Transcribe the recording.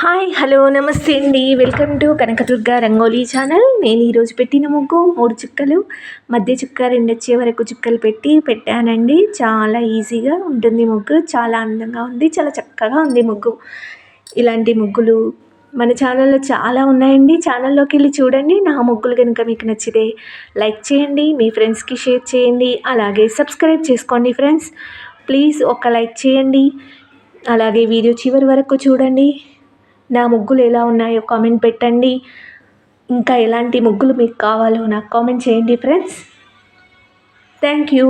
Hi hello నమస్తే అండి. Welcome to Kanakadurga rangoli channel. నేను ఈరోజు పెట్టిన ముగ్గు 3 చుక్కలు, మధ్య చుక్క 2 వచ్చే వరకు చుక్కలు పెట్టానండి. చాలా ఈజీగా ఉంటుంది ముగ్గు, చాలా అందంగా ఉంది, చాలా చక్కగా ఉంది ముగ్గు. ఇలాంటి ముగ్గులు మన ఛానల్లో చాలా ఉన్నాయండి. ఛానల్లోకి వెళ్ళి చూడండి. నా ముగ్గులు కనుక మీకు నచ్చితే లైక్ చేయండి, మీ ఫ్రెండ్స్కి షేర్ చేయండి, అలాగే సబ్స్క్రైబ్ చేసుకోండి ఫ్రెండ్స్. ప్లీజ్ ఒక లైక్ చేయండి, అలాగే వీడియో చివరి వరకు చూడండి. నా ముగ్గులు ఎలా ఉన్నాయో కామెంట్ పెట్టండి. ఇంకా ఎలాంటి ముగ్గులు మీకు కావాలో నాకు కామెంట్ చేయండి ఫ్రెండ్స్. Thank you.